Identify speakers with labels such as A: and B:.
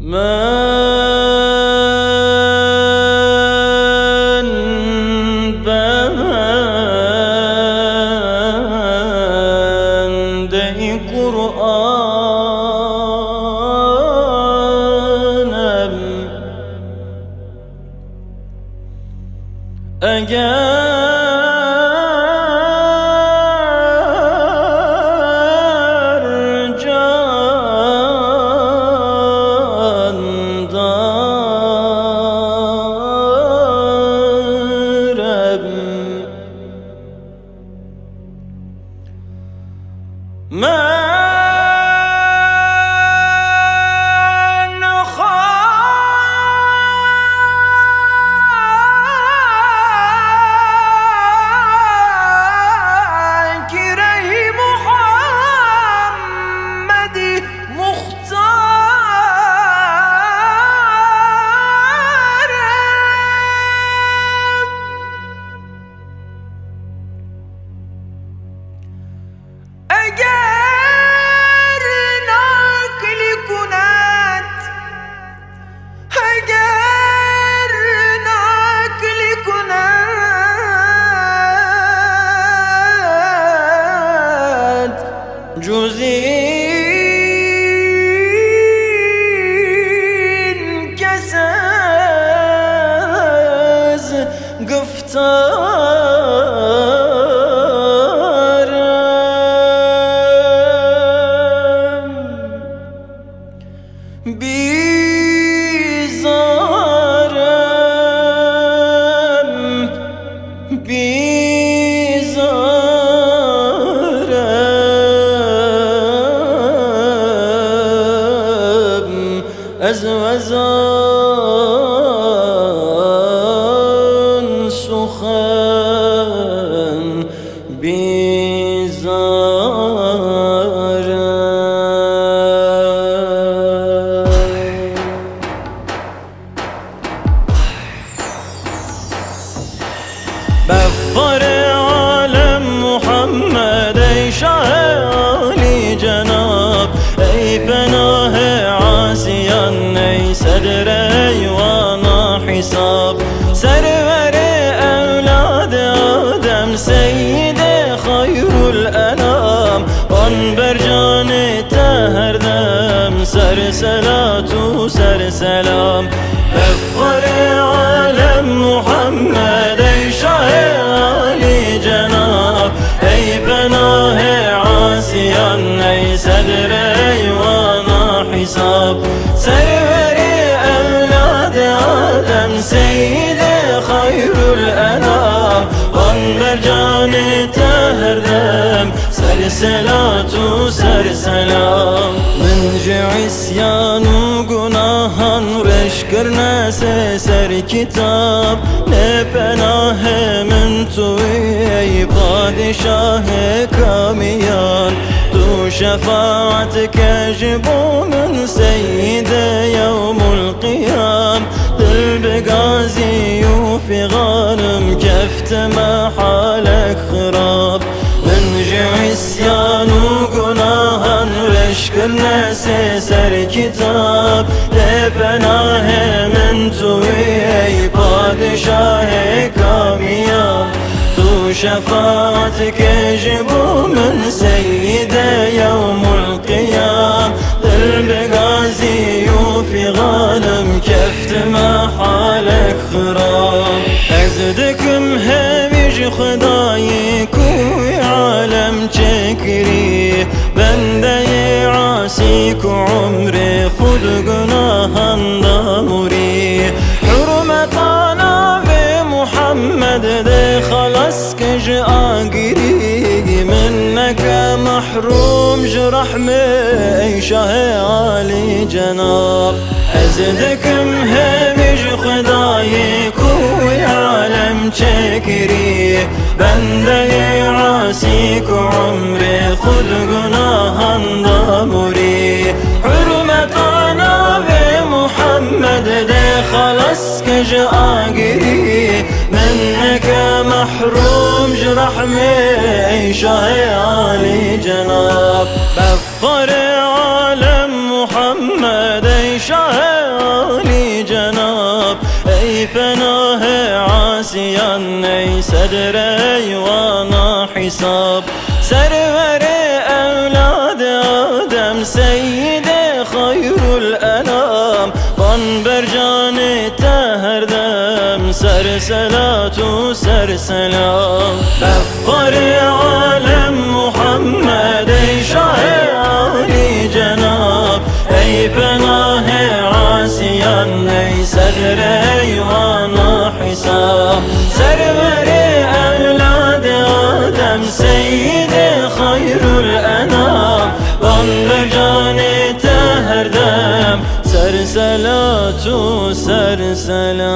A: بنده Kur'an'ım, eğer candarım, جوزين كساز قفتارم بيزارم أزوزان سخن بيزارم بفخر عالم محمد ای شاه عالی جناب، ای پناه عاصیان، ای صدر ایوان حساب، سرور اولاد آدم، سید خیر الانام، آن بر جان هر دم سر صلات و سر سلام. بفخر عالم محمد ای شاه عالی جناب، ای پناه عاصیان، ای صدر ایوان حساب، سرور اولاد آدم، سید خیر الانام، آن بر جان هر دم سر صلات و سر سلام. من عصیان و گناهان رش کرنا سر کتاب، نه پناه من توی ای پادشاه کامیان، تو شفاعت کجبو من سید یوم القیام، دل بغازی و فی غانم کفت ما حالک خراب. من عصیان و گناهان رش کرنا سر کتاب، نه پناه من توی ای پادشاه کامیاب، تو شفاعت کجبو من سید یوم القیام، دل بغازی و فی غانم کفت ما حالک خراب. از دکم همیش خدای کوی عالم چکری، بنده عاصی کو عمر خود گناهان داموری، حرمتانا به محمد ده خلاص کج آگیری، منک محروم جرحمه ای شاه عالی جناب. از دکم همیش خدای کوی عالم چکری، بنده عاصی کو عمر خود گناهان داموری، حرمتانا به محمد ده خلاص کج آگیری، منک محروم جرحمه ای شاه عالی جناب. بفخر عالم محمد ای شاه ey sedre eyvana hisab. Serveri evladı Adem seyyide hayrul enam, van bercani teherdem serselatu serselam. Efkar-ı alem Muhammed ey şah-ı âli cenab, ey penah-ı asiyan ey sedre eyvana hisab. Serveri evladı Adem seyyide hayrul enam, van bercani teherdem serselatu serselam.